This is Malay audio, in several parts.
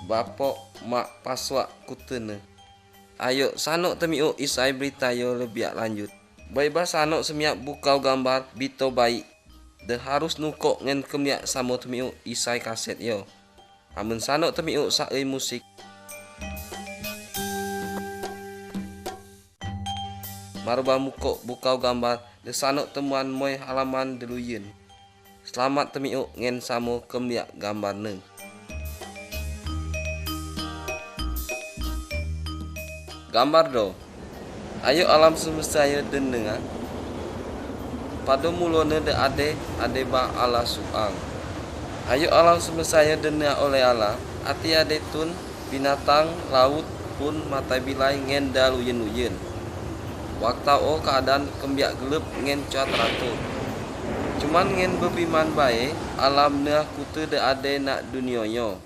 bapok mak paswak kutene. Ayo sanok temiu isai berita yo lebih lanjut. Bebas sanok semiak bukau gambar bito baik. De harus nukok ngen kemiak samo temiu isai kaset yo. Amun sanok temiu saei musik. Maruba mukok bukau gambar de sanok temuan moy halaman deluyen. Selamat temiu ngen samo kemiak gambar neng. Gambar do. Ayo alam semesta yo denenga. Pada mulone de ade ba ala suang. Ayo alam semesta yo denenga oleh Allah. Ati ade tun binatang laut pun mata bilai ngen daluyen-luyen. Waktu keadaan kembiak gelap ngen cuat ratu. Cuman ngen bepiman bae alam na kute de ade nak dunionyo.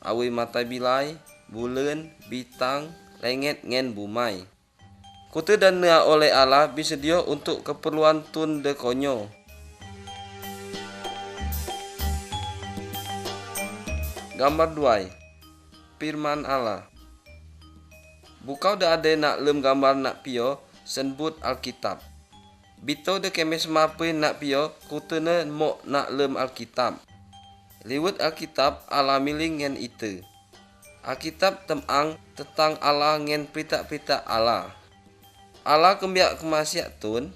Awi mata bilai, bulan, bintang, lenget ngen bumai. Kute dan na oleh Allah bisedio untuk keperluan tun de konyo. Gambar 2. Firman Allah. Bukau de ade nak lem gambar nak pio senbut Alkitab. Bito de kemes mape nak pio kutene mo nak lem Alkitab. Liwet Alkitab Allah miling ngen ite. Alkitab temang tentang Allah ngen pita-pita Allah. Allah kembiak kemasiak tun.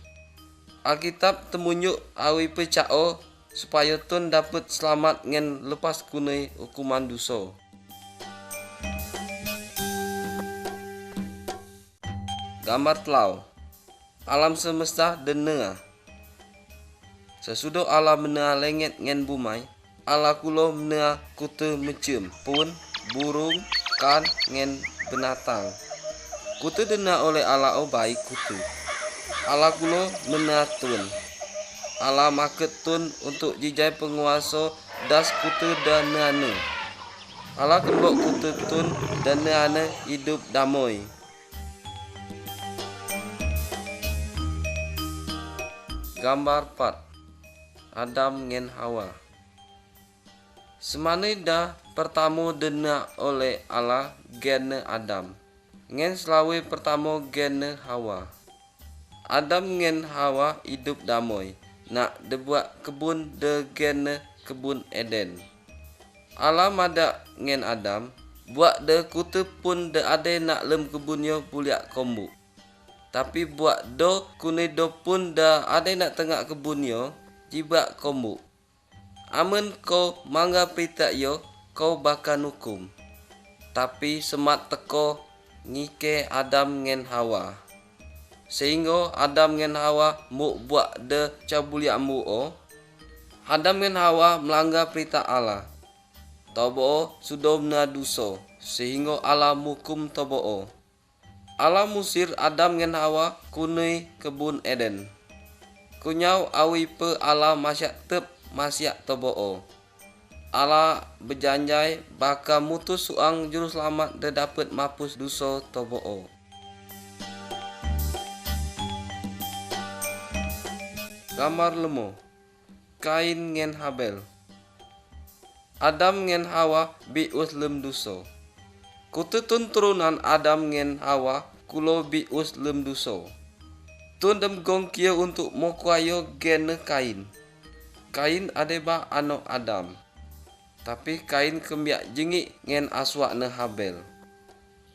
Alkitab temunyuk awi pecao supaya tun dapat selamat ngen lepas kunai hukuman dosa. Gambar telau. Alam semesta denea. Sesudah Allah menea lenget ngen bumai, Allah kulo menea kute mecem pun burung kan ngen binatang. Kute dena oleh Allah baik kute. Allah kulo menea tun. Allah maket tun untuk jijai penguasa das kute dan neane. Allah kembok kute tun dan neane hidup damai. Gambar 4. Adam ngen Hawa. Semana dah pertama dena oleh Allah gene Adam. Ngen selawe pertama gene Hawa. Adam ngen Hawa hidup damai. Nak debuat kebun de gene kebun Eden. Allah madak ngen Adam. Buat de kute pun de ade nak lem kebunnya buliak kombu. Tapi buat do kune do pun dah ada nak tengah kebun yo jibak kombu. Amun kau mangga pita yo kau bakal hukum. Tapi semat teko ngike Adam ngen Hawa. Sehingga Adam ngen Hawa mu buat de cabuliak mu o. Adam ngen Hawa melanggar perintah Allah. Tobo sudah mena dosa sehingga Allah mukum tobo. Allah musir Adam ngen Hawa kunai kebun Eden. Kunyau awi pe Allah masyak tep masyak tobo. Allah berjanjai bakal mutus suang juru selamat dan dapat mapus dosa tobo. Gambar lemo. Kain ngen Habel. Adam ngen Hawa bius lem dosa. Kututun turunan Adam ngen Hawa kulo bius lem dosa. Tun dem gong kia untuk mokuayo gene Kain. Kain adeba anak Adam. Tapi Kain kembiak jengik ngen aswak ne Habel.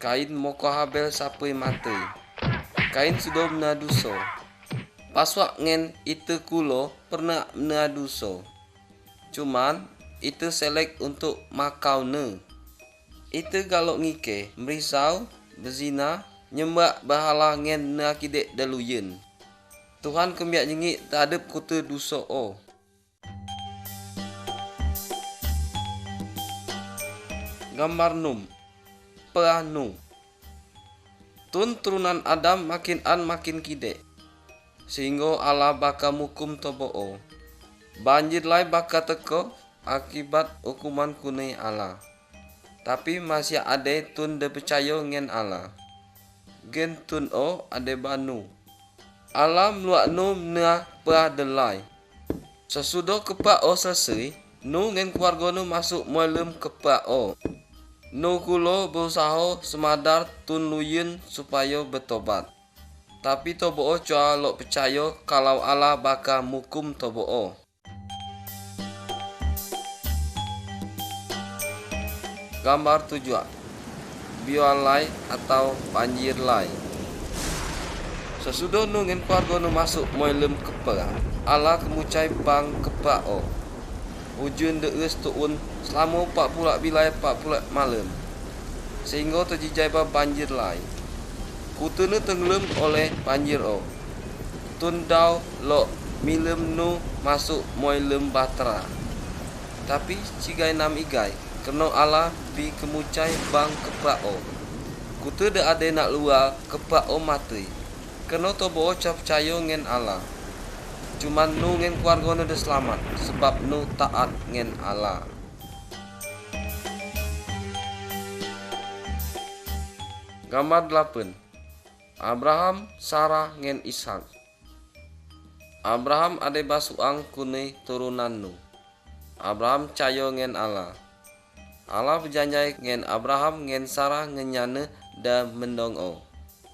Kain moko Habel sapai mati. Kain sudah mena dosa. Paswak ngen itu kulo pernah mena dosa. Cuman itu selek untuk makau ne. Itu kalau ngike, merisau, berzina, nyembah bahala ngen nakidek daluyen. Tuhan kembiak jengik tadep kutu dosa o. Gambar num. Peanu. Tun turunan Adam makin makin kidek. Sehingga Allah baka mukum tobo o. Banjir lai baka teko akibat hukuman kunai Allah. Tapi masih ada tun de percaya ngen Allah. Gen tun o ade banu. Allah meluak nu mena peradelai. Sesudah kepak o selesai, nu ngen keluarga nu masuk melem kepak o. No kulo berusaha semadar tun luyen supaya bertobat. Tapi tobo cua lo percaya kalau Allah bakal mukum tobo. Gambar 7. Biolai atau banjir lai. Sesudah nungin keluarga nu masuk moilem kepa, Allah kemucai bang kepa o. Ujun deus tuun selama 40 bilai 40 malam. Sehingga terjijai banjir lai. Kutunu tenggelam oleh banjir o. Tundau lo milem nu masuk moilem batra. Tapi cigai nam igai kena Allah bi kemucai bang kepa o. Kutu de ade nak luar kepa o mati. Kena tobo percaya ngen Allah. Cuman nu ngen keluarga nu selamat sebab nu taat ngen Allah. Gambar 8. Abraham, Sarah ngen Ishak. Abraham ade basuang kune turunan nu. Abraham cayo ngen Allah. Allah berjanji ngen Abraham ngen Sarah ngenyane dan mendong o.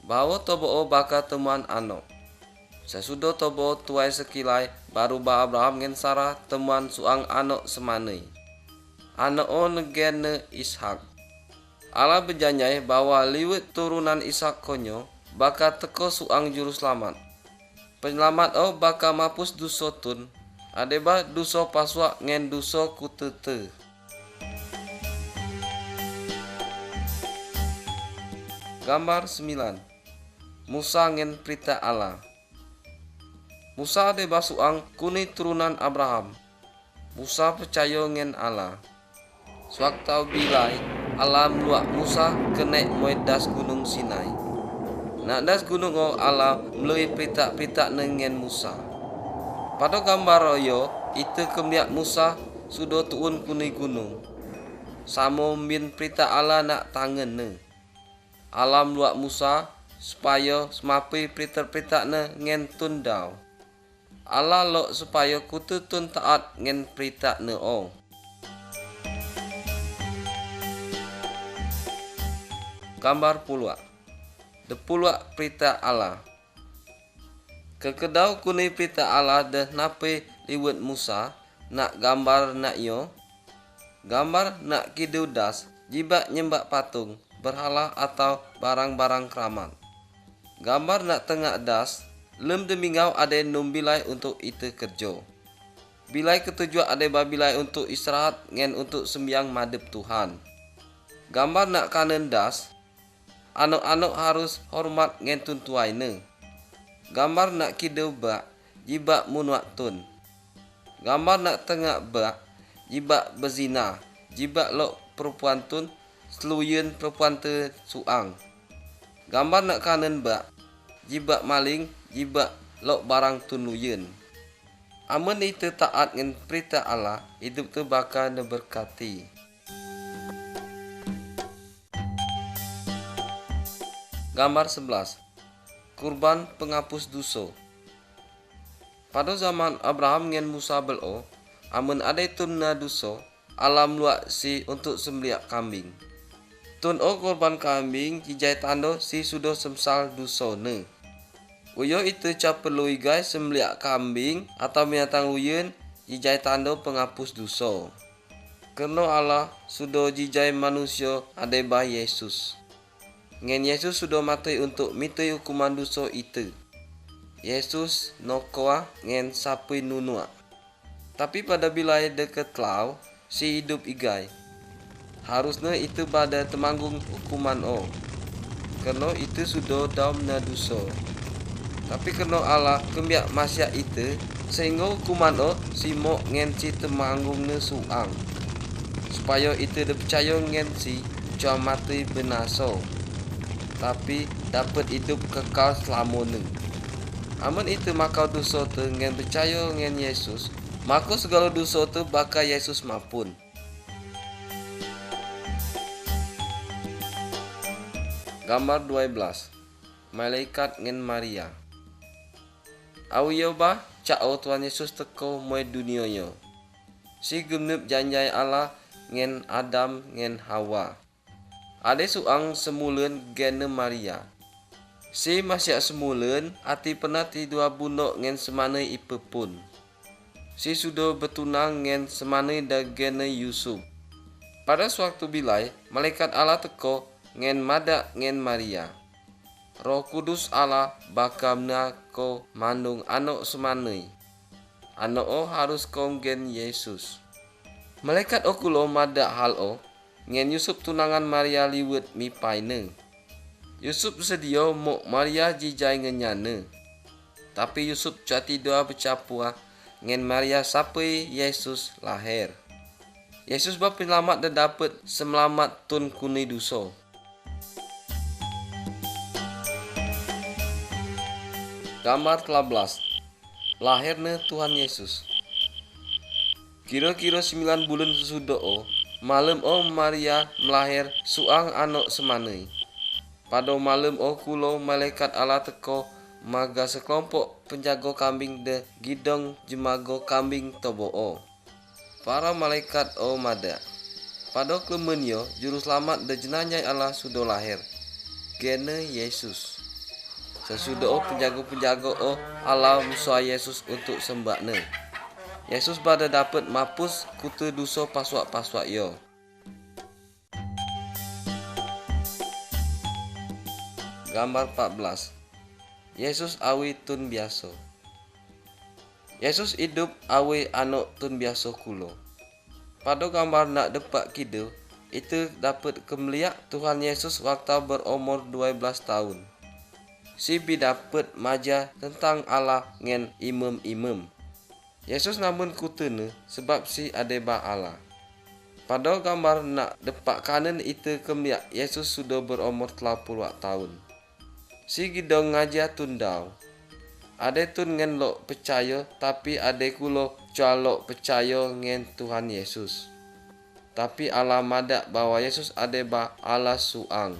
Bahwa tobo bakal temuan anak. Sesudah tobo tuai sekilai baru ba Abraham ngen Sarah temuan suang anak semane. Anak o negene Ishak. Allah berjanji bahwa liwet turunan Ishak konyo bakal teko suang juru selamat. Penyelamat o bakal mapus duso tun. Adeba duso paswa ngen duso kutete. Gambar 9. Musa ngen perintah Allah. Musa de basuang kuni turunan Abraham. Musa percaya ngen Allah. Sewaktu bilai Allah meluak Musa kenek moedas gunung Sinai. Nak das gunung o Allah melalui perintah ngen Musa. Pada gambar royo itu kemiak Musa sudah tuun kuni gunung. Samo min perintah Allah nak tangan ne. Allah meluak Musa supaya semapi perintah ngen tundau. Allah lo supaya kutu tun taat ngen perintah ne o. Gambar pulua. De pulua perintah Allah. Kekedau kuni perintah Allah de nape liwet Musa nak gambar nak yo. Gambar nak kidudas jibak nyembak patung berhala atau barang-barang keramat. Gambar nak tengah das, lem demingau ada numbilai untuk itu kerja. Bilai ketujuh ada babilai untuk istirahat ngen untuk sembiang madep Tuhan. Gambar nak kanan das, anak-anak harus hormat ngen tuntuaine. Gambar nak kideu bak, jibak munuak tun. Gambar nak tengah bak, jibak bezina, jibak lo perempuan tun, seluyen perempuan te suang. Gambar nak kanan bak, jibak maling, jibak lo barang tun luyen. Amun itu taat ngen perintah Allah, hidup tu bakal diberkati. Gambar 11. Kurban penghapus dosa. Pada zaman Abraham ngen Musa belo, amun ada tunna dosa, Allah meluak si untuk sembelih kambing. Tun o korban kambing jijai tando si sudah semsal dusone. Uyo itu cap perlu guys sembelih kambing atau binatang luyen jijai tando penghapus dosa. Kerana Allah sudah jijai manusia adeba Yesus. Ngen Yesus sudah mati untuk mitai hukuman dosa itu. Yesus nokoa ngen sapi nunua. Tapi pada bila deket lau si hidup igai. Harusnya itu pada temanggung hukuman o. Kerana itu sudah dalam dosa. Tapi kerana Allah kembiak masya itu sehingga hukuman o si mok ngen si temanggung ne suang. Supaya itu dipercaya ngen si cuma mati benaso. Tapi dapat hidup kekal selamanya. Amun itu maka dosa tu ngen percaya ngen Yesus, maka segala dosa tu bakal Yesus mampun. Gambar 12. Malaikat ngen Maria. Awiyo bah cao Tuhan Yesus teko moe dunia yo. Si gemnep janjai Allah ngen Adam ngen Hawa. Ade suang semulen gene Maria. Si masya semulen ati pernah ti dua bunok ngen semane ipepun. Si sudah betunang ngen semane da gene Yusuf. Pada suatu bilai, malaikat Allah teko ngen mada ngen Maria. Roh Kudus Allah bakamna ko mandung anak semane. Anak o harus konggen Yesus. Malaikat okulo mada hal o ngen Yusuf tunangan Maria liwet mipaine. Yusuf sedia mok Maria jijai ngenyane. Tapi Yusuf jati doa bercapua ngen Maria sampai Yesus lahir. Yesus bab penyelamat dan dapat semelamat tun kuni dosa. Gambar 13. Lahirnya Tuhan Yesus. Kira-kira 9 bulan sesudah malam Maria melahir suang anak semane. Pada malam kulo malaikat Allah teko maga sekelompok penjaga kambing de gidong jemago kambing tobo. Para malaikat mada. Pada klemenyo juru selamat de jenanyai Allah sudah lahir. Gene Yesus. Sesudah penjaga-penjaga Allah musuh Yesus untuk sembahne. Yesus pada dapat mapus kutu dosa paswak-paswak yo. Gambar 14. Yesus awi tun biasa. Yesus hidup awi anak tun biasa kulo. Pada gambar nak depak kideu, itu dapat kemeliak Tuhan Yesus waktu berumur 12 tahun. Si bi dapat maja tentang Allah ngen imam-imam. Yesus namun kutene sebab si adeba Allah. Pada gambar nak depak kanan itu kemeliak Yesus sudah berumur 30 tahun. Si gidong ngaja tundau. Ade tun ngen lo percaya tapi ade kulo calo percaya ngen Tuhan Yesus. Tapi Allah madak bahwa Yesus adeba Allah suang.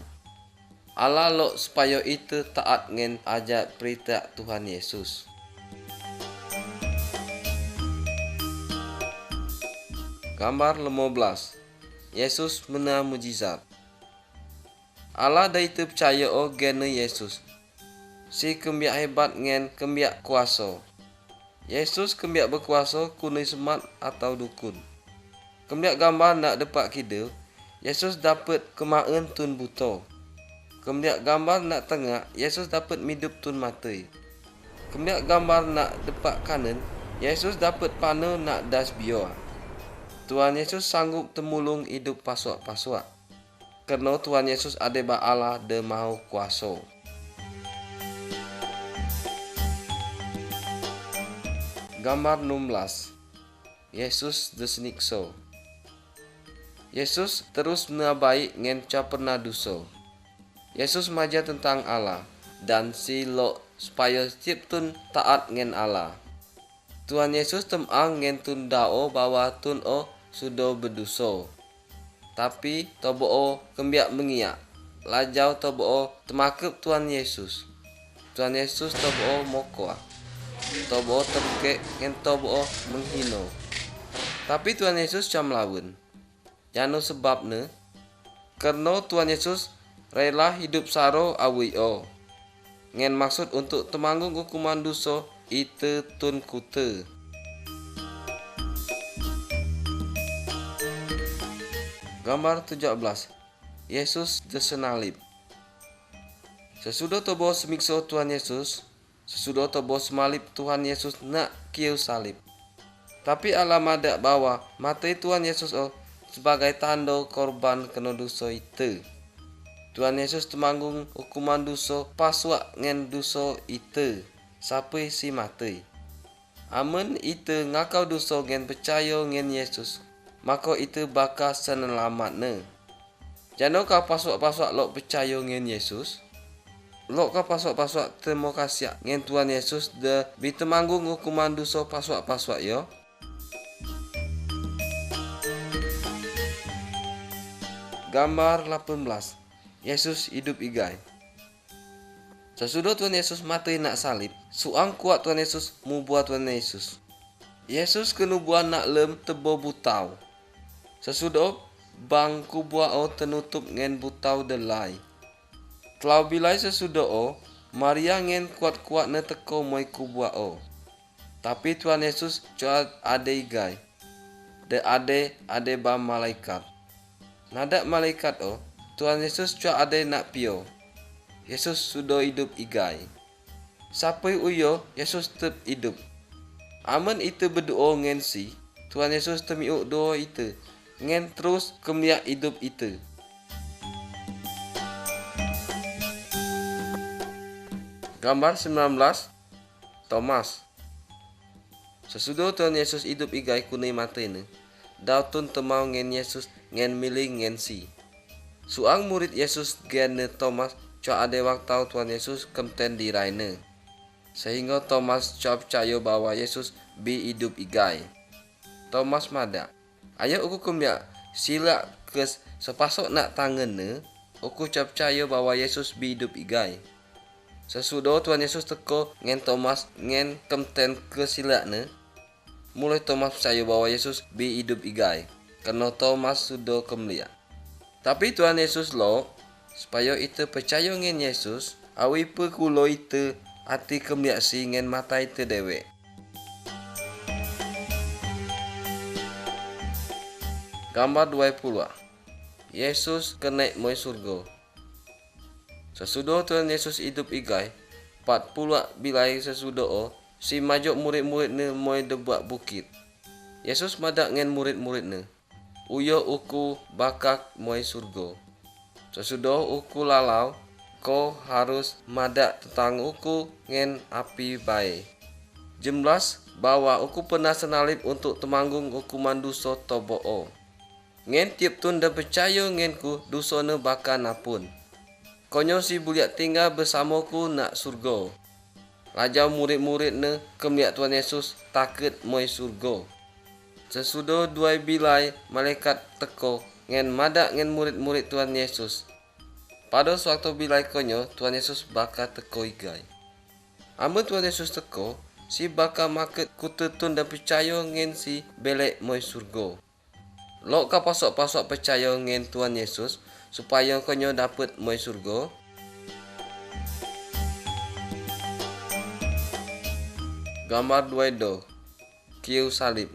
Allah lo supaya itu taat ngen ajak perintah Tuhan Yesus. Gambar 15. Yesus mena mujizat. Allah da itu percaya gene Yesus. Si kembiak hebat ngen kembiak kuasa. Yesus kembiak berkuasa kunai semat atau dukun. Kembiak gambar nak depak kideu, Yesus dapat kemaen tun buto. Kembiak gambar nak tengah, Yesus dapat midup tun matai. Kembiak gambar nak depak kanan, Yesus dapat pano nak das bio. Tuhan Yesus sanggup temulung hidup paswak-paswak. Karena Tuhan Yesus adeba Allah de maha kuasa. Gambar 16. Yesus desenikso. Yesus terus menabai ngen caperna dosa. Yesus maja tentang Allah dan si lo supaya ciptun taat ngen Allah. Tuhan Yesus temang ngen tun dao bahwa tun sudah berdosa. Tapi tobo kembiak mengiak. Lajau tobo temakep Tuhan Yesus. Tuhan Yesus tobo mokoa. Tobo terkek ngen tobo menghino. Tapi Tuhan Yesus cam lawan. Jano sebabne karena Tuhan Yesus rela hidup saro awi ngen maksud untuk temanggung hukuman dosa itu tun kute. Gambar 17. Yesus desenalib. Sesudah tobo semikso Tuhan Yesus, sesudah tobo semalib Tuhan Yesus nak kieu salib. Tapi Allah madak bahwa mati Tuhan Yesus sebagai tanda korban kena dosa itu. Tuhan Yesus temanggung hukuman dosa paswak ngen dosa itu sampai si mati. Amun itu ngakau dosa ngen percaya ngen Yesus, maka itu bakal senelamatne. Jano ka paswak-paswak lo percaya ngen Yesus. Lo ka paswak-paswak terima kasih ngen Tuhan Yesus de bitemanggung hukuman dosa paswak-paswak yo. Gambar 18. Yesus hidup igai. Sesudah Tuhan Yesus mati nak salib, suang kuat Tuhan Yesus mu buat Tuhan Yesus. Yesus kenubuan nak lem tebo butau. Sesudah bang kubua o tenutup ngen butau delai. Telau bilai sesudah o, Maria ngen kuat-kuat ne teko moi kubua o. Tapi Tuhan Yesus coa ade igai. De ade ba malaikat. Nadak malaikat o, Tuhan Yesus coa ade nak pio. Yesus sudah hidup igai. Sampai uyo, Yesus tetap hidup. Aman itu berdoa ngen si, Tuhan Yesus temiuk doa itu, ngen terus kemiak hidup itu. Gambar 19, Thomas. Sesudah Tuhan Yesus hidup igai kunai matene, dautun temau ngen Yesus ngen milih ngen si. Suang murid Yesus gene Thomas coa ade waktu Tuhan Yesus kemten di raine. Sehingga Thomas coa percaya bahwa Yesus bi hidup igai. Thomas mada, ayo aku kemiak sila kes sepasok nak tangene, aku coa percaya bahwa Yesus bi hidup igai. Sesudah Tuhan Yesus teko ngen Thomas ngen kemten ke silakne, mulai Thomas percaya bahwa Yesus bi hidup igai, karena Thomas sudah kemelia. Tapi Tuhan Yesus lo, supaya itu percaya ngen Yesus, awi pe kulo itu hati kemelia si ngen mata itu dewe. Gambar 20. Yesus kenaik moi surga. Sesudah Tuhan Yesus hidup igai, 40 bilai sesudah o, si majok murid-murid ne moi debuak bukit. Yesus madak ngen murid-murid ne. Uyo uku bakak moi surga. Sesudah uku lalau, ko harus madak tentang uku ngen api bae. Jemlas bahwa uku pernah senalip untuk temanggung hukuman dosa tobo o. Ngen tiap tun dan percaya ngenku dosa ne bakal napun. Konyo si buliak tinggal bersamaku nak surga. Lajau murid-murid ne kemiak Tuhan Yesus takut moi surga. Sesudah 2 bilai malaikat teko ngen madak ngen murid-murid Tuhan Yesus. Pada suatu bilai konyo Tuhan Yesus bakal teko igai. Amun Tuhan Yesus teko, si bakal maket kutetun dan percaya ngen si belek moi surga. Lok ka pasok-pasok percaya ngen Tuhan Yesus supaya konyo dapat moi surga. Gambar 22. Kiu salib.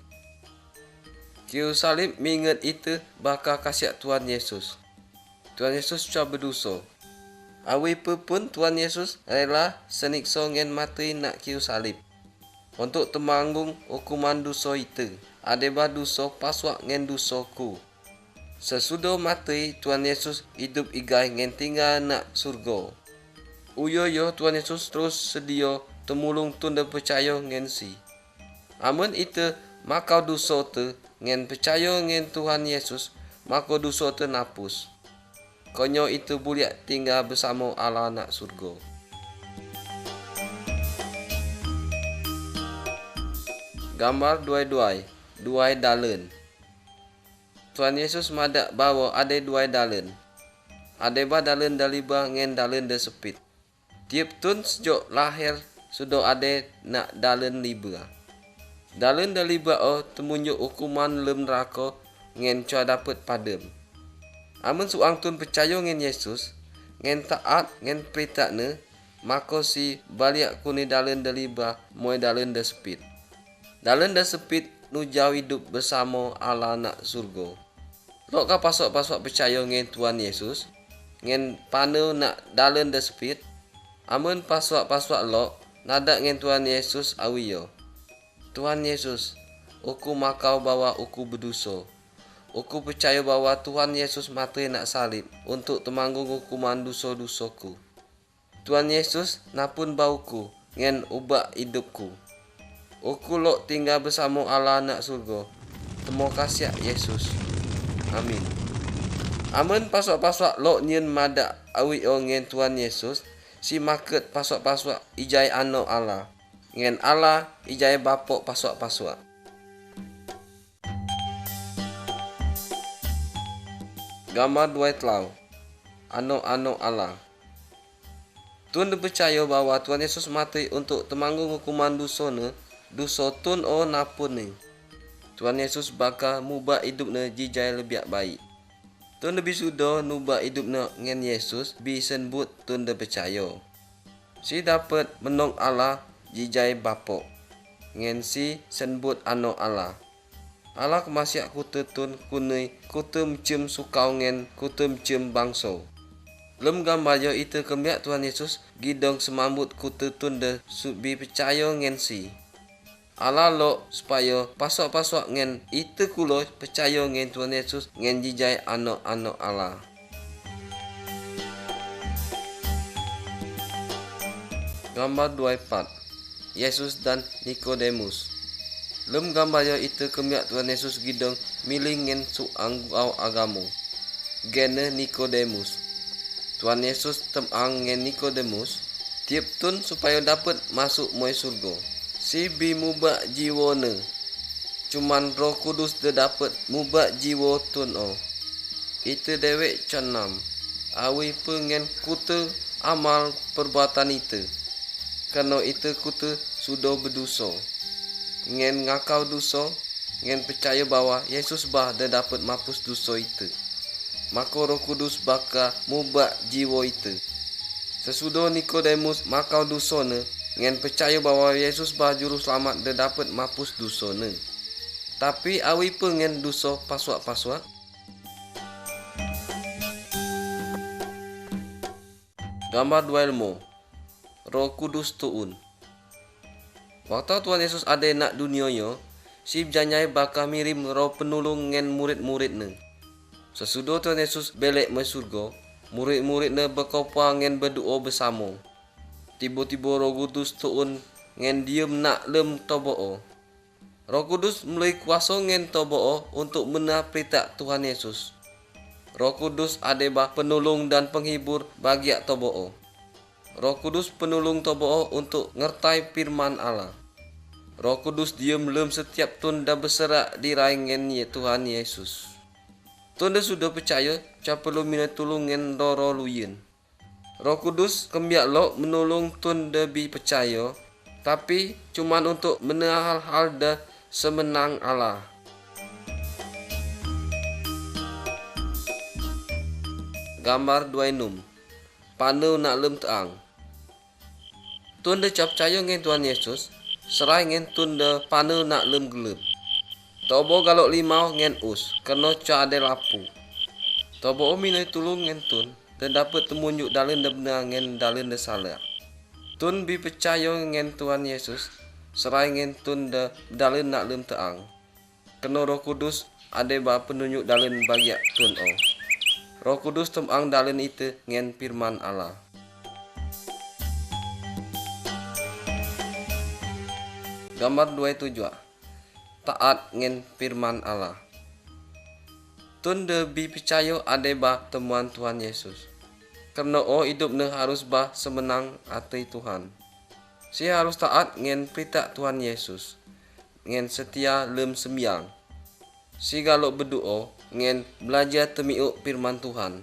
Kiu salib mingat itu bakal kasih Tuhan Yesus. Tuhan Yesus coba berdosa. Awi pun Tuhan Yesus rela senikso ngen mati nak kiu salib. Untuk temanggung hukuman dosa itu. Adeba dosa paswak ngen dosaku. Sesudah mati Tuhan Yesus hidup igai ngen tinggal nak surga. Uyo Tuhan Yesus terus sedia temulung tun dan percaya ngen si. Amun itu maka dosa tu ngen percaya ngen Tuhan Yesus, maka dosa tu napus. Konyo itu buliak tinggal bersama Allah nak surga. Gambar 22. 2 dalen. Tuhan Yesus madak bawa ada 2 dalen. Ada ba dalen daliba ngen dalen de sepit. Tiap tun sejak lahir sudah ada nak dalen liba. Dalen daliba o temunjuk hukuman lem neraka ngen coa dapat padem. Amun suang tun percaya ngen Yesus, ngen taat ngen perintah ne, maka si baliak kuni dalen daliba moi dalen de sepit. Dalen de sepit nu jauh hidup bersama Allah nak surga. Lok ka pasok-pasok percaya ngen Tuhan Yesus, ngen panu nak dalen de sepit. Amun pasok-pasok lok nadak ngen Tuhan Yesus awiyo. Tuhan Yesus, aku makau bahwa aku berdosa. Aku percaya bahwa Tuhan Yesus mati nak salib untuk temanggung hukuman dosa-dosaku. Tuhan Yesus napun bauku ngen ubah hidupku. Aku lok tinggal bersama Allah nak surga. Terima kasih Yesus. Amin. Amun pasok-pasok lok nyen madak awi ngen Tuhan Yesus, si maket pasok-pasok ijai anak Allah. Ngen Allah ijai bapok pasok-pasok. Gambar 2 telau. Anak-anak Allah. Tun percaya bahwa Tuhan Yesus mati untuk temanggung hukuman dosa ne, dosa tun o napun ne. Tuhan Yesus bakal mubah hidup ne jijai lebih baik. Tun lebih sudah nubah hidup ngen Yesus bisembut tun de percaya. Si dapat menong Allah jijai bapok. Ngen si senbut ano Allah. Allah kemasiak kutu tun kunai kutu cem sukau ngen kutu cem bangso. Lem gambar itu kemiak Tuhan Yesus gidong semambut kutu tun de subi percaya ngen si. Allah lo supaya pasok-pasok ngen itu kulo percaya ngen Tuhan Yesus ngen jijai ano Allah. Gambar 24 Yesus dan Nikodemus. Lem gambar itu kemiak Tuhan Yesus gidong milih ngen suang gau agamu. Gene Nikodemus. Tuhan Yesus temang ngen Nikodemus tiap tun supaya dapat masuk moy surga. Si bi mubak jiwa ne. Cuman Roh Kudus de dapat mubak jiwa tun o. Itu dewek cenam. Awi pengen kutu amal perbuatan itu. Karena itu kutu sudah berdosa. Ngen ngakau dosa, ngen percaya bahwa Yesus bah dah dapat mampus dosa itu. Maka Roh Kudus baka mubak jiwa itu. Sesudah Nikodemus makau dosa ne, ngen percaya bahwa Yesus bah juru selamat dah dapat mampus dosa ne. Tapi awi pengen dosa paswak-paswak. Gambar 25 Roh Kudus tuun. Waktu Tuhan Yesus ada nak dunia yo, si janyai bakal mirim roh penulung ngen murid-murid ne. Sesudah Tuhan Yesus belek mai surga, murid-murid ne berkopa ngen berdoa bersama. Tiba-tiba Roh Kudus tuun ngen diem nak lem toboo. Roh Kudus mulai kuasa ngen toboo untuk benar perintah Tuhan Yesus. Roh Kudus ada bah penulung dan penghibur bagi toboo. Roh Kudus penulung toboo untuk ngertai firman Allah. Roh Kudus diem lem setiap tun dah berserak di raingen Tuhan Yesus. Tun dah sudah percaya, cap perlu minat tulung ngen doro luyen. Roh Kudus kembiak lo menolong tun dah bi percaya, tapi cuman untuk menehal hal dah semenang Allah. Gambar 26 Panau nak lem teang. Tun dah cap percaya ngen Tuhan Yesus, serai ngen tun dah panau nak lem gelem. Tobo galok limau ngen us, kena ca ade lapu. Tobo minai tulung ngen tun, dan dapat temunjuk dalin dah benar ngen dalin dah salah. Tun bi percaya ngen Tuhan Yesus, serai ngen tun dah dalin nak lem teang. Kena Roh Kudus ade ba penunjuk dalin bagi tun o. Roh Kudus temang dalin itu ngen firman Allah. Gambar 27 Taat ngen firman Allah. Tun de bi percaya ade bah temuan Tuhan Yesus. Karena hidup ne harus bah semenang hati Tuhan. Si harus taat ngen perintah Tuhan Yesus. Ngen setia lem sembiang. Si galok berdoa ngen belajar temiuk firman Tuhan.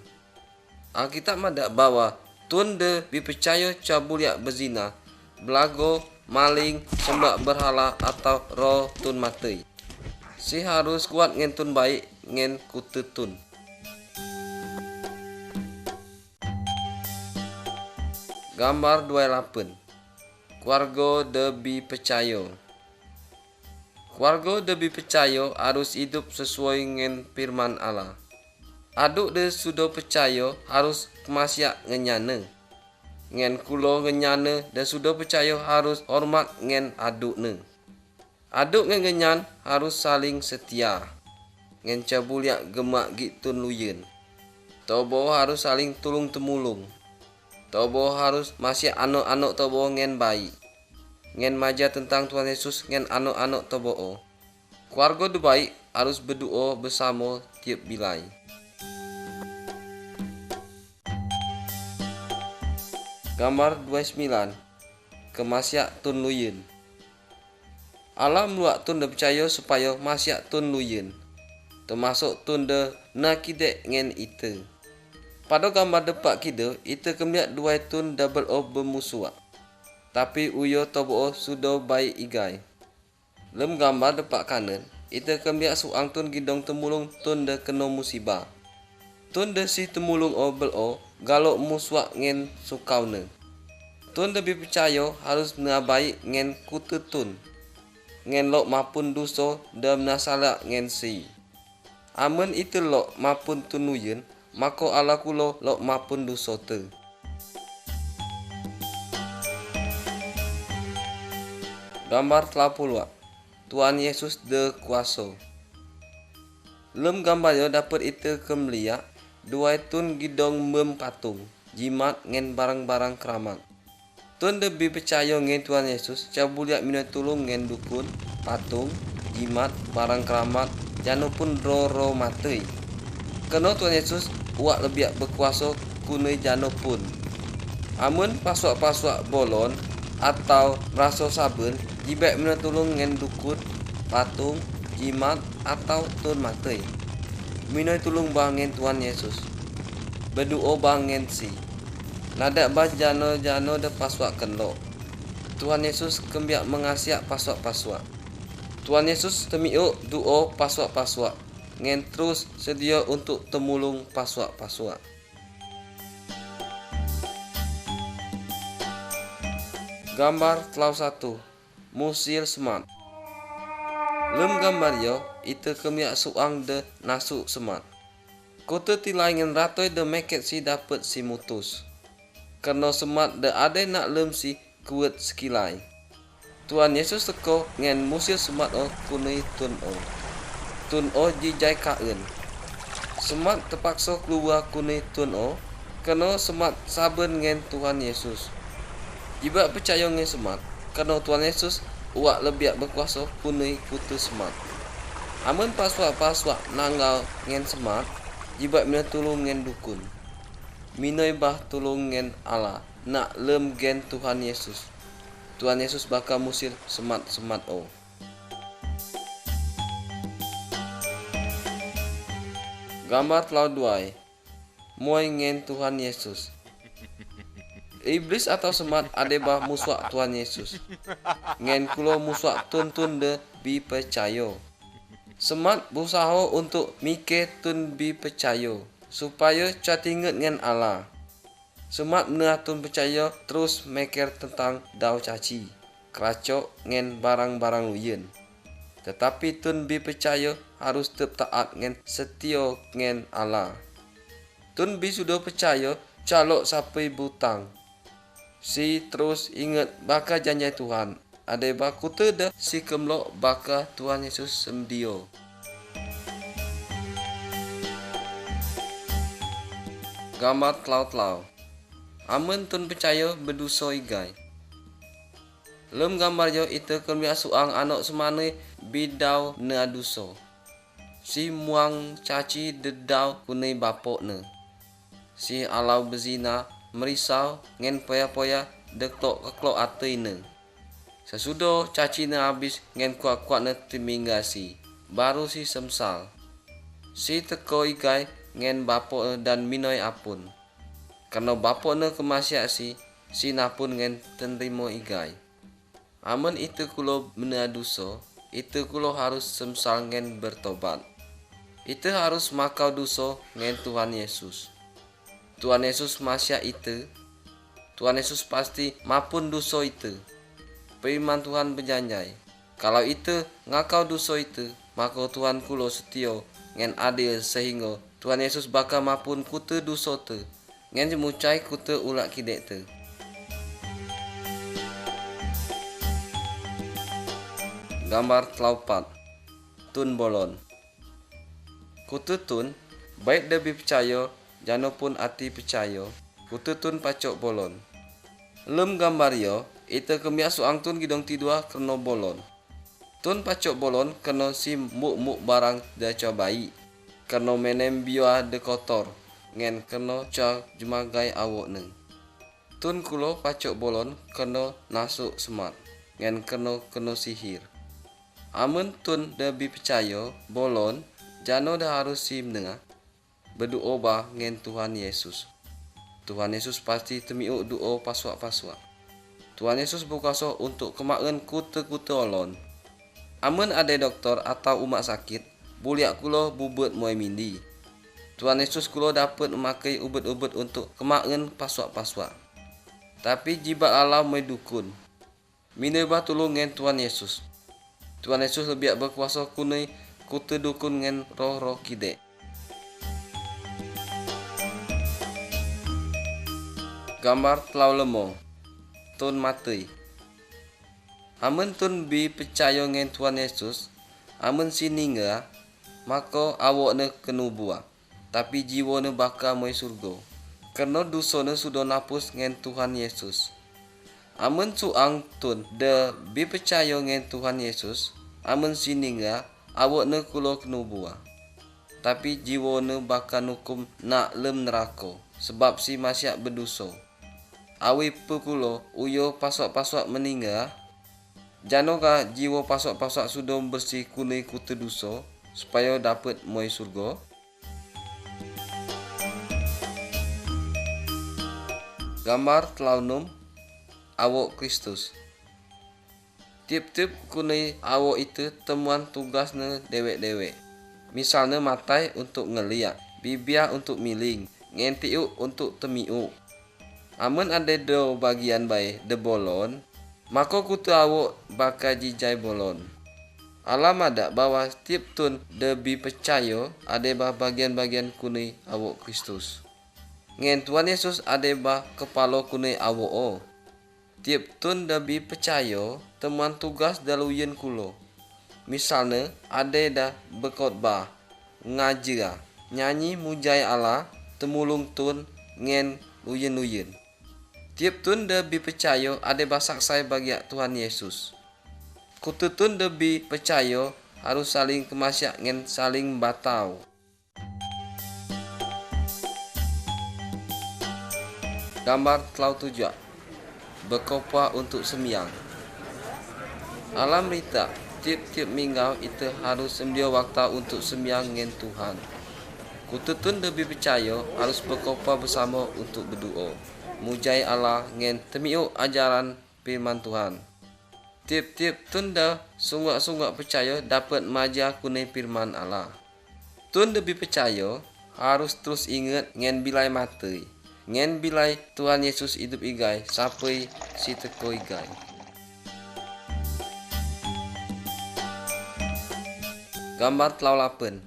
Alkitab madak bahwa tun de bi percaya cabuliak berzina, belago, maling, sembah berhala atau roh tun mati. Si harus kuat ngen tun baik ngen kutu tun. Gambar 28 Keluarga debi percaya. Keluarga debi percaya harus hidup sesuai ngen firman Allah. Aduk de sudah percaya harus kemasiak ngenyane. Ngen kulo ngenyane dan sudah percaya harus hormat ngen aduk ne. Aduk ngen genyan harus saling setia. Ngen cabuliak gemak gitun luyen. Tobo harus saling tulung temulung. Tobo harus masih anak-anak tobo ngen baik. Ngen maja tentang Tuhan Yesus ngen anak-anak tobo o. Keluarga de baik harus berdoa bersama tiap bilai. Gambar 29 Kemasiak tun luyen. Allah meluak tun de percaya supaya masiak tun luyen. Termasuk tun de nakidek ngen itu. Pada gambar depak kita, itu kemiak dua tun double o bermusuak. Tapi uyo tobo sudah baik igai. Lem gambar depak kanan, itu kemiak suang tun gidong temulung tun de kena musibah. Tun de si temulung o belo galok muswak ngen sukaune. Tun lebih percaya harus nabai ngen kute tun. Ngen lok mapun duso dan nasala ngen si. Amun itu lok mapun tunuyen, mako ala kulo lok mapun duso te. Gambar telapulwa. Tuhan Yesus de kuaso. Lem gambar yo dapat itu kemelia, dua tun gidong mem patung, jimat ngen barang-barang keramat. Tun lebih percaya ngen Tuhan Yesus, cabuliak mina tulung ngen dukun, patung, jimat, barang keramat, jano pun ro matei. Kena Tuhan Yesus uak lebih berkuasa kunai jano pun. Amun paswak-paswak bolon atau merasa saben, jibek mina tulung ngen dukun, patung, jimat atau tun matei. Minoi tulung bangen Tuhan Yesus. Berdoa bangen si. Nadak bah jano de paswak kenlo. Tuhan Yesus kembiak mengasiak paswak-paswak. Tuhan Yesus temiuk doa paswak-paswak. Ngen terus sedia untuk temulung paswak-paswak. Gambar telau 1. Musil semat. Lem gambar yo itu kemiak suang de nasu semat. Kota tilai ngen ratoi de meket si dapat si mutus. Karena semat de ade nak lem si kuat sekilai. Tuhan Yesus teko ngen musil semat o kunai tun o. Tun o jijai kaen. Semat terpaksa keluar kunai tun o. Karena semat saben ngen Tuhan Yesus. Jibak percaya ngen semat. Karena Tuhan Yesus uak lebih berkuasa kunai kutu semat. Amun paswak nanggal ngen semat, jibak mina tulung ngen dukun. Minoi bah tulung ngen Allah, nak lem gen Tuhan Yesus. Tuhan Yesus bakal musir semat-semat o. Gambar telau 2. Muai ngen Tuhan Yesus. Iblis atau semat adebah musuak Tuhan Yesus. Ngen kulo musuak tun de bi percaya. Semat berusaha untuk mikir tun bi percaya supaya catinget ngen Allah. Semat menah tun percaya terus mikir tentang dau caci, keracok ngen barang-barang uyen. Tetapi tun bi percaya harus tetap taat ngen setia ngen Allah. Tun bi sudah percaya calok sampai butang. Si terus ingat baka janji Tuhan. Ada baku teda si kemlok baka Tuhan Yesus semdio. Gambar telau-telau. Amun tun percaya berdosa igai. Lem gambar yo itu kemia suang anak semane bidau ne aduso. Si muang caci dedau kunai bapok ne. Si alau bezina merisau ngen poya-poya dektok keklok atei ne. Sesudah caci ne habis ngen kuat-kuat ne timinggasi. Baru si semsal. Si teko igai ngen bapok dan minoi apun. Karena bapok ne kemasyak si napun ngen tenrimo igai. Amun itu kulo mena dosa, itu kulo harus semsal ngen bertobat. Itu harus makau dosa ngen Tuhan Yesus. Tuhan Yesus masya itu. Tuhan Yesus pasti mapun dosa itu. Firman Tuhan berjanji. Kalau itu ngakau dosa itu, maka Tuhan kulo setia ngen adil sehingga Tuhan Yesus bakal mapun kute dosa te. Ngen jemucai kute ulak kidek te. Gambar telau 4. Tun bolon. Kute tun baik lebih percaya jano pun ati percaya, kututun pacok bolon. Lem gambar yo, itu kemia suang tun gidong tidua kena bolon. Tun pacok bolon kena si muk barang da cobai. Kena menem biwa de kotor, ngen kena ca jumagai awok neng. Tun kulo pacok bolon kena nasuk semat, ngen kena sihir. Amun tun lebih percaya bolon, jano dah harus si menengah. Berdoa bah ngen Tuhan Yesus. Tuhan Yesus pasti temiuk doa paswak-paswak. Tuhan Yesus berkuasa untuk kemakan kute-kute olon. Amun ada doktor atau umat sakit, buliak kulo bubut muai mindi. Tuhan Yesus kulo dapat memakai ubat-ubat untuk kemakan paswak-paswak. Tapi jibat Allah mai dukun. Mine bah tulung ngen Tuhan Yesus. Tuhan Yesus lebih berkuasa kunai kutu dukun ngen roh-roh kide. Gambar telau lemo. Tun matei. Amun tun bi percaya ngen Tuhan Yesus, amun siningga, maka awakne kenu buah. Tapi jiwane bakal mai surga. Karena dosane sudah napus ngen Tuhan Yesus. Amun suang tun de bi percaya ngen Tuhan Yesus, amun siningga awakne kulo kenu buah. Tapi jiwane bakal hukum nak lem neraka sebab si masyak berdosa. Awi pekulo uyo pasok-pasok meninggal. Janoka jiwa pasok-pasok sudah bersih kunai kutu dosa supaya dapat mai surga. Gambar telau awak Kristus. Tiap-tiap kunai awak itu temuan tugasnya dewek-dewek. Misalnya matai untuk ngeliat, bibia untuk miling, ngentiu untuk temiu. Amun ada do bagian baik de bolon, maka kutu awak bakal jijai bolon. Alam ada bahwa tiap tun debi percaya ada bah bagian-bagian kunai awak Kristus. Ngen Tuhan Yesus ada bah kepala kunai awak o. Tiap tun debi percaya teman tugas daluyen kulo. Misalnya ada dah berkhotbah, ngajar, nyanyi mujai Allah, temulung tun ngen luyen-luyen. Tiap tun debi percaya ada bah saksai bagi Tuhan Yesus. Kutu tun debi percaya harus saling kemasyak ngen saling batau. Gambar telau tujuh. Berkopah untuk sembiang. Alam rita, tiap-tiap minggu itu harus semdia waktu untuk sembiang ngen Tuhan. Kututun lebih percaya harus berkopah bersama untuk berdoa. Mujai Allah ngen temiu ajaran firman Tuhan. Tiap-tiap tunda sunggak-sunggak percaya dapat maja kunai firman Allah. Tun lebih percaya harus terus ingat ngen bilai mati. Ngen bilai Tuhan Yesus hidup igai sampai si teko igai. Gambar telau 8.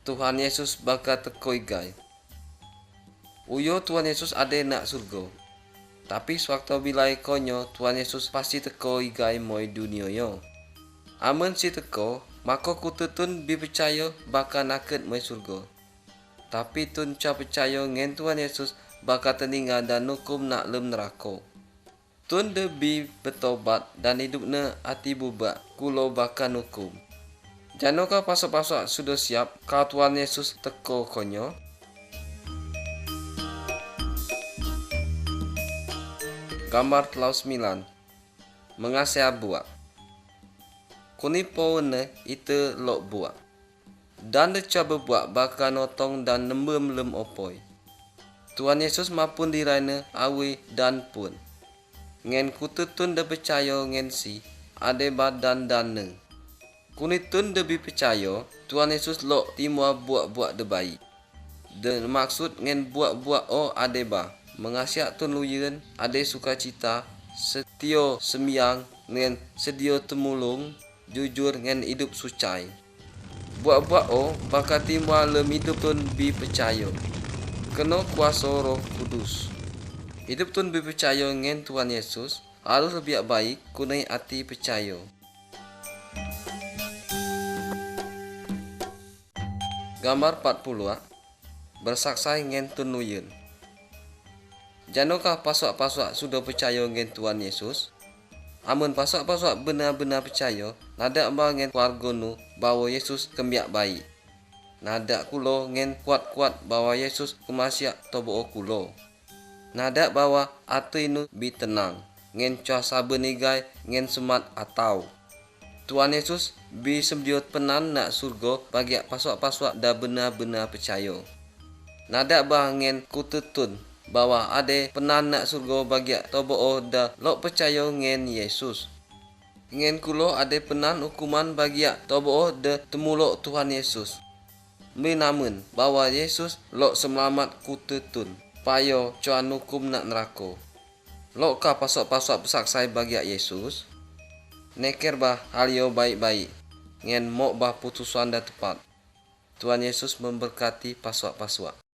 Tuhan Yesus bakal teko igai. Uyo Tuhan Yesus ada nak surga. Tapi sewaktu bilai konyo Tuhan Yesus pasti teko igai moi dunia yo. Amun si teko, maka kututun bi percaya bakal naket moi surga. Tapi tun ca percaya ngen Tuhan Yesus bakal teninggal dan hukum nak lem neraka. Tun debi bertobat dan hidupnya hati bubak kulo bakal hukum. Janoka pasok-pasok sudah siap kau Tuhan Yesus teko konyo. Gambar telau 9. Mengasih buah. Kuni pohonnya itu lok buah. Dan decoba buah bakal notong dan nembem lem opoi. Tuhan Yesus maupun diraina awi dan pun. Ngen kututun de percaya ngen si ade badan daneng. Kunitun debi percaya Tuhan Yesus lok timua buah-buah de bayi. De maksud ngen buah-buah o ade ba. Mengasiak tun luyen ade sukacita, setio sembiang ngen sedio temulung, jujur ngen hidup sucai. Buah-buah o bakal timua lem hidup tun bi percaya. Kena kuasa Roh Kudus. Hidup tun bi percaya ngen Tuhan Yesus harus lebih baik kunai hati percaya. Gambar 40. Bersaksai ngen tun luyen. Janokah pasok-pasok sudah percaya ngen Tuhan Yesus? Amun pasok-pasok benar-benar percaya, nada ngen keluarga nu bahwa Yesus kembiak baik. Nada kulo ngen kuat-kuat bahwa Yesus kemasyak tobo kulo. Nada bahwa ati nu bi tenang, ngen cah saben igai ngen semat atau. Tuhan Yesus bi semdiot penan nak surga bagi pasok-pasok dah benar-benar percaya. Nada bah ngen kututun bahwa ade penan nak surga bagi tobo dah lok percaya ngen Yesus. Ngen kulo ade penan hukuman bagi tobo dah temulok Tuhan Yesus. menamun bahwa Yesus lok semelamat ku tetun payo cuan hukum nak nerako. Lok ka pasok-pasok besaksai bagi Yesus. Neker bah halio baik-baik. Ngen mok bah putusan dah tepat. Tuhan Yesus memberkati pasok-pasok.